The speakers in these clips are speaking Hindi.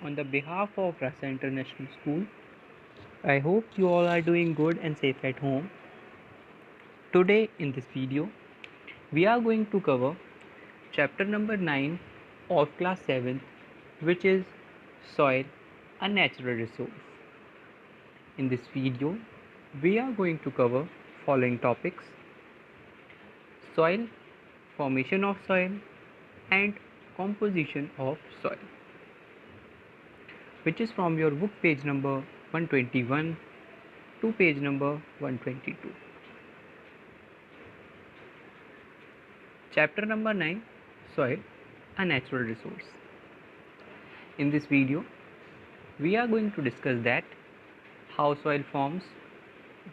on the behalf of Rasa International School. I hope you all are doing good and safe at home. Today in this video, we are going to cover chapter number 9 of class 7th, which is soil, a natural resource. In this video, we are going to cover following topics: soil, formation of soil, and composition of soil, which is from your book page number 121 to page number 122. Chapter number 9, soil, a natural resource. In this video, we are going to discuss that how soil forms,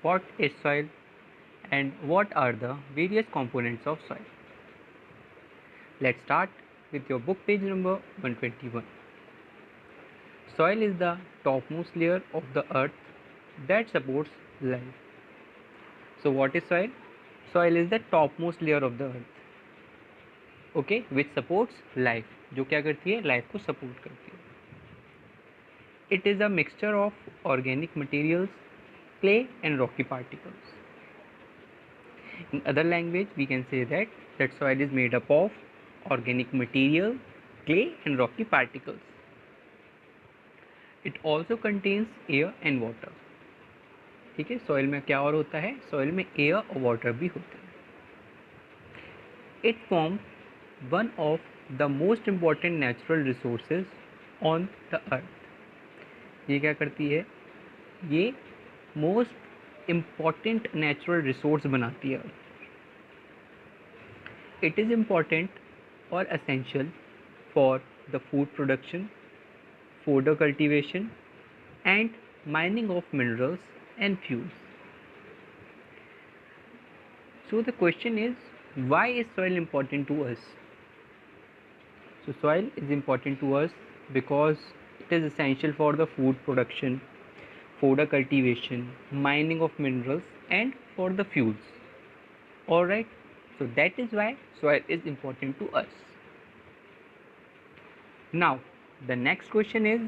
what is soil, and what are the various components of soil. Let's start with your book page number 121. Soil is the topmost layer of the earth that supports life. So what is soil? Soil is the topmost layer of the earth, okay, which supports life. जो क्या करती है? लाइफ को सपोर्ट करती है. It is a mixture of organic materials, clay and rocky particles. In other language, we can say that soil is made up of organic material, clay and rocky particles. It also contains air and water. ठीक है, सॉइल में क्या और होता है? सॉइल में एयर और वाटर भी होते हैं. It forms one of the most important natural resources on the earth. ये क्या करती है? ये मोस्ट इम्पॉर्टेंट नेचुरल रिसोर्स बनाती है. इट इज़ इम्पॉर्टेंट और essential for the food production, fodder cultivation and mining of minerals and fuels. So the question is, why is soil important to us? So soil is important to us because it is essential for the food production, fodder cultivation, mining of minerals and for the fuels. Alright, so that is why soil is important to us. Now the next question is,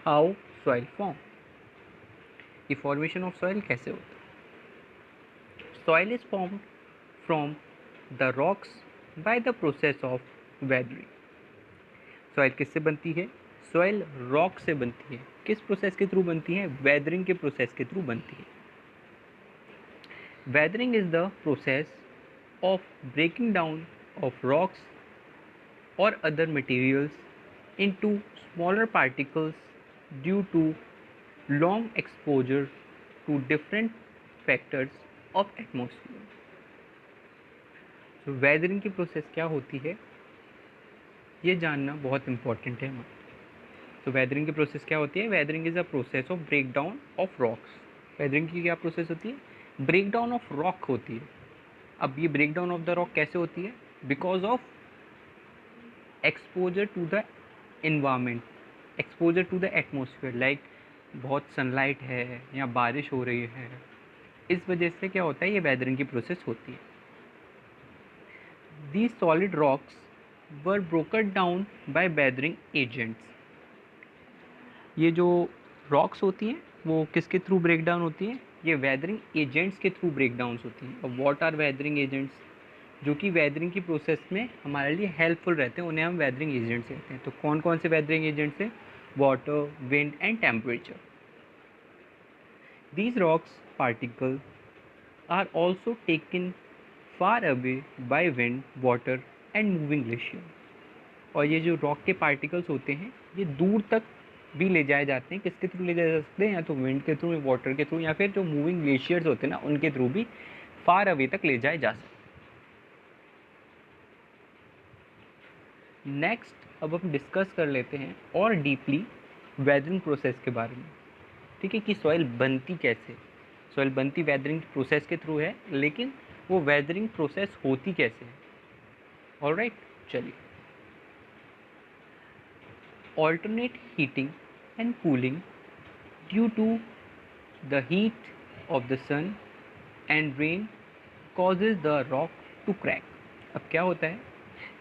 how soil form? The formation of soil कैसे होता है? Soil is formed from the rocks by the process of weathering. Soil किससे बनती है? Soil rock से बनती है. किस प्रोसेस के थ्रू बनती है? Weathering के प्रोसेस के थ्रू बनती है. Weathering is the process of breaking down of rocks or other materials into smaller particles due to long exposure to different factors of atmosphere. तो वेदरिंग की प्रोसेस क्या होती है, ये जानना बहुत इम्पॉर्टेंट है हमारा. तो वेदरिंग की प्रोसेस क्या होती है? Weathering is a process of break down of rocks. Weathering की क्या प्रोसेस होती है? ब्रेक डाउन ऑफ रॉक होती है. अब ये break down of the rock कैसे होती है? Because of exposure to the environment, exposure to the atmosphere. Like बहुत सनलाइट है या बारिश हो रही है, इस वजह से क्या होता है? ये वेदरिंग की प्रोसेस होती है. These solid rocks were broken down by weathering agents. ये जो रॉक्स होती हैं वो किसके थ्रू ब्रेक डाउन होती हैं? ये वेदरिंग एजेंट्स के थ्रू ब्रेक डाउन होती हैं. और व्हाट आर वेदरिंग एजेंट्स? जो कि वेदरिंग की प्रोसेस में हमारे लिए हेल्पफुल रहते हैं, उन्हें हम वेदरिंग एजेंट्स कहते हैं. तो कौन कौन से वेदरिंग एजेंट्स हैं? Water, wind and temperature. These rocks particles are also taken far away by wind, water and moving glacier. और ये जो रॉक के पार्टिकल्स होते हैं ये दूर तक भी ले जाए जाते हैं. किसके थ्रू ले जाए जा सकते हैं? या तो विंड के थ्रू, वाटर के थ्रू, या फिर जो मूविंग ग्लेशियर्स होते हैं ना, उनके थ्रू भी फार अवे तक ले जाए जा सकते हैं. नेक्स्ट अब हम डिस्कस कर लेते हैं और डीपली वेदरिंग प्रोसेस के बारे में. ठीक है, कि सॉइल बनती कैसे? सॉइल बनती वेदरिंग प्रोसेस के थ्रू है, लेकिन वो वेदरिंग प्रोसेस होती कैसे है? ऑलराइट, चलिए. Alternate heating and cooling due to the heat of the sun and rain causes the rock to crack. अब क्या होता है?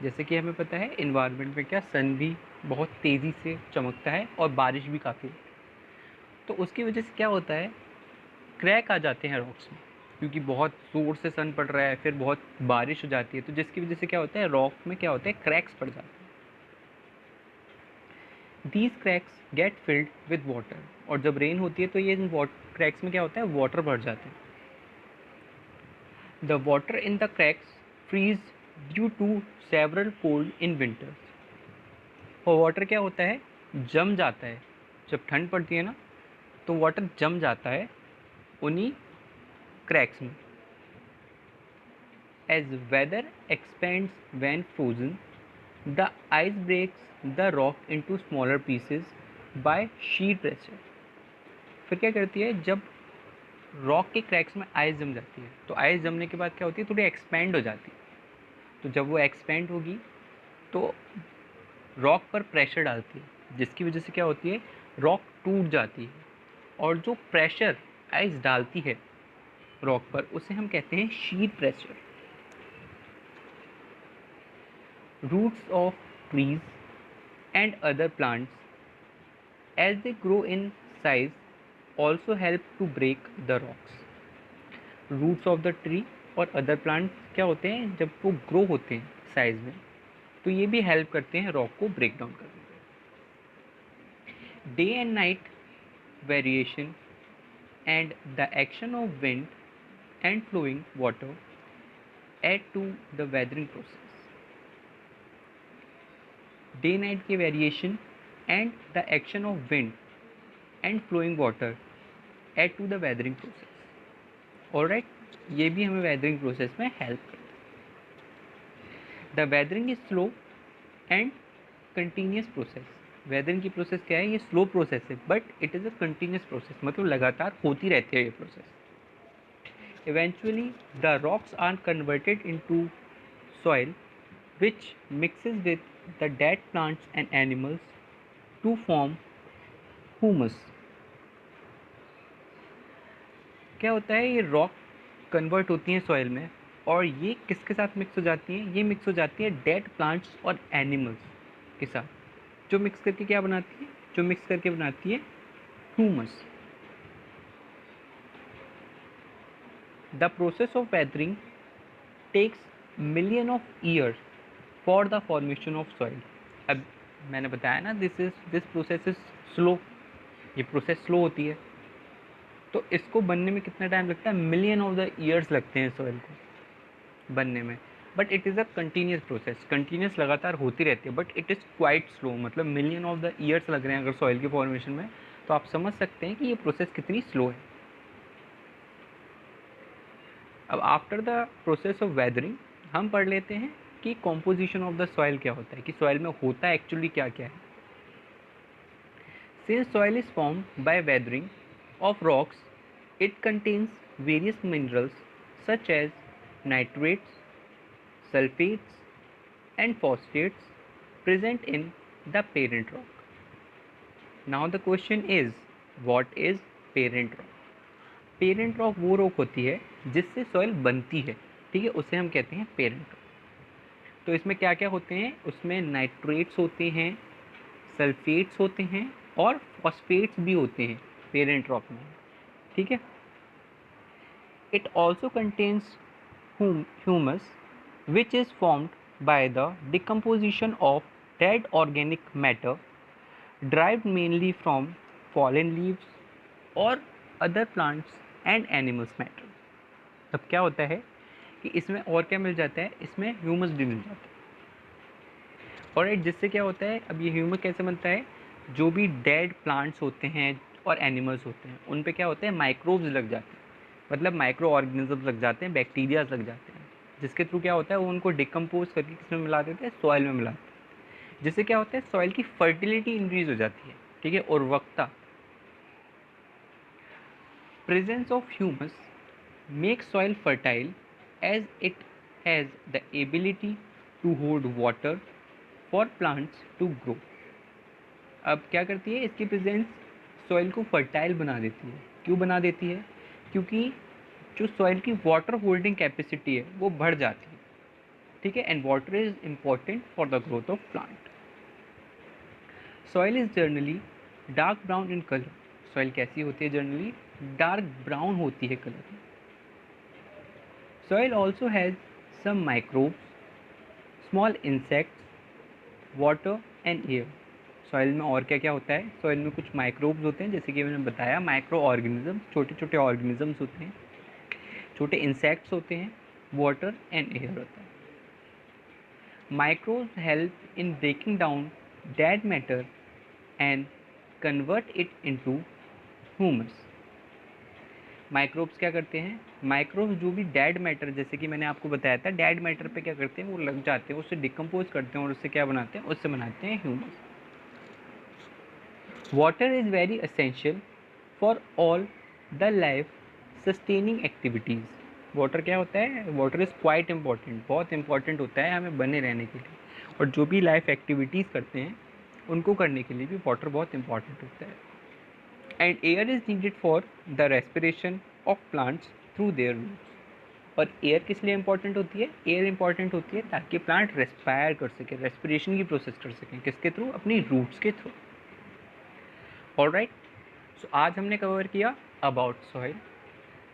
जैसे कि हमें पता है इन्वायरमेंट में क्या सन भी बहुत तेज़ी से चमकता है और बारिश भी काफ़ी होती है। तो उसकी वजह से क्या होता है, क्रैक आ जाते हैं रॉक्स में, क्योंकि बहुत ज़ोर से सन पड़ रहा है, फिर बहुत बारिश हो जाती है, तो जिसकी वजह से क्या होता है, रॉक में क्या होता है, क्रैक्स पड़ जाते हैं। These cracks get filled with water, और जब रेन होती है तो ये क्रैक्स में क्या होता है, वाटर भर जाते हैं। The water in the cracks freeze due to several cold in winters. और वाटर क्या होता है, जम जाता है, जब ठंड पड़ती है ना तो वाटर जम जाता है उन्हीं क्रैक्स में। As weather expands when frozen, the ice breaks the rock into smaller pieces by shear pressure. फिर क्या करती है, जब रॉक के क्रैक्स में आइस जम जाती है तो आइस जमने के बाद क्या होती है, थोड़ी एक्सपैंड हो जाती है। तो जब वो एक्सपैंड होगी तो रॉक पर प्रेशर डालती है, जिसकी वजह से क्या होती है, रॉक टूट जाती है। और जो प्रेशर आइस डालती है रॉक पर उसे हम कहते हैं शीर pressure. Roots of trees and other plants, as they grow in size, also help to break the rocks. Roots of the tree और अदर प्लांट क्या होते हैं, जब वो ग्रो होते हैं साइज में तो ये भी हेल्प करते हैं रॉक को ब्रेक डाउन करने में। Day and night variation and the action of wind and flowing water aid to the weathering process. Day night के variation and the action of wind and flowing water aid to the weathering process. Alright, ये भी हमें वेदरिंग प्रोसेस में हेल्प करता है। The weathering is slow and continuous process. Weathering की प्रोसेस क्या है, ये स्लो प्रोसेस है but it is a continuous process, मतलब लगातार होती रहती है ये process. Eventually the rocks are converted into soil which mixes with the dead plants and animals to form humus. क्या होता है, ये रॉक कन्वर्ट होती हैं सॉइल में और ये किसके साथ मिक्स हो जाती हैं, ये मिक्स हो जाती है डेड प्लांट्स और एनिमल्स के साथ, जो मिक्स करके क्या बनाती है, जो मिक्स करके बनाती है humus. The process of weathering takes million of years for the formation of soil. अब मैंने बताया ना, दिस प्रोसेस इज स्लो, ये प्रोसेस स्लो होती है, तो इसको बनने में कितना टाइम लगता है, मिलियन ऑफ द ईयर्स लगते हैं सॉइल को बनने में। But it is a continuous process, continuous लगातार होती रहती है, but it is quite slow, मतलब मिलियन ऑफ द ईयर्स लग रहे हैं अगर सॉइल के फॉर्मेशन में, तो आप समझ सकते हैं कि ये प्रोसेस कितनी स्लो है। अब after the process of weathering हम पढ़ लेते हैं कि कॉम्पोजिशन ऑफ द सॉइल क्या होता है, कि सॉइल में होता है एक्चुअली क्या क्या है। Since soil is formed by weathering of rocks, it contains various minerals such as nitrates, sulfates, and phosphates present in the parent rock. Now the question is, what is parent rock? Parent rock वो रॉक होती है जिससे सॉइल बनती है, ठीक है, उसे हम कहते हैं पेरेंट रॉक। तो इसमें क्या क्या होते हैं, उसमें नाइट्रेट्स होते हैं, सल्फेट्स होते हैं और फॉस्फेट्स भी होते हैं पेरेंट रॉक में, ठीक है। It also contains humus which is formed by the decomposition of dead organic matter derived mainly from fallen leaves और other plants and animals matter। तब क्या होता है कि इसमें और क्या मिल जाता है, इसमें ह्यूमस भी मिल जाता है। और जिससे क्या होता है, अब ये ह्यूमस कैसे बनता है, जो भी डेड प्लांट्स होते हैं और एनिमल्स होते हैं उन पे क्या होते हैं, माइक्रोब्स लग जाते हैं, मतलब माइक्रो ऑर्गेनिज्म लग जाते हैं, बैक्टीरियाज लग जाते हैं, जिसके थ्रू क्या होता है, वो उनको डिकम्पोज करके किसमें मिला देते हैं, सॉइल में मिला देते हैं। जिससे क्या होता है, सॉइल की फर्टिलिटी इंक्रीज हो जाती है, ठीक है, उर्वरकता। Presence of humus make soil fertile as it has the ability to hold water for plants to grow. अब क्या करती है, इसकी प्रेजेंस सॉइल को फर्टाइल बना देती है। क्यों बना देती है, क्योंकि जो सॉइल की वाटर होल्डिंग कैपेसिटी है वो बढ़ जाती है, ठीक है, and water is important for the growth of plant. Soil is generally dark brown in colour. Soil कैसी होती है जनरली? डार्क ब्राउन होती है कलर में. Soil also has some microbes, small insects, water and air. Soil में और क्या क्या होता है? सॉइल में कुछ माइक्रोब्स होते हैं, जैसे कि मैंने बताया, माइक्रो ऑर्गेनिज्म, छोटे छोटे ऑर्गेनिजम्स होते हैं, छोटे इंसेक्ट्स होते हैं, वाटर एंड एयर होता है. Microbes help in breaking down dead matter and convert it into humus. Microbes क्या करते हैं? माइक्रोब्स जो भी डेड मैटर, जैसे कि मैंने आपको बताया था, डेड मैटर पे क्या करते हैं, वो लग जाते हैं, उससे डिकम्पोज करते हैं और उससे क्या बनाते हैं? उससे बनाते हैं humus. Water is very essential for all the life sustaining activities. Water क्या होता है? वाटर इज़ क्वाइट इम्पॉर्टेंट, बहुत इंपॉर्टेंट होता है हमें बने रहने के लिए, और जो भी लाइफ एक्टिविटीज़ करते हैं उनको करने के लिए भी वाटर बहुत इंपॉर्टेंट होता है. And air is needed for the respiration of plants through their roots. और एयर किस लिए इंपॉर्टेंट होती है? एयर इंपॉर्टेंट होती है ताकि प्लांट रेस्पायर कर सके, रेस्पिरेशन की प्रोसेस कर सकें. किसके थ्रू? अपनी रूट्स के थ्रू. ऑलराइट, सो आज हमने कवर किया about soil,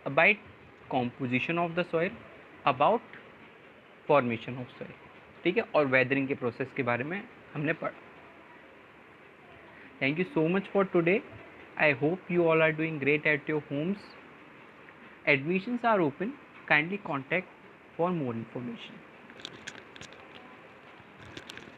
about composition of the soil, about formation of soil, ठीक है, और वेदरिंग के प्रोसेस के बारे में हमने पढ़ा. Thank you so much for today. I hope you all are doing great at your homes. Admissions are open. Kindly contact for more information.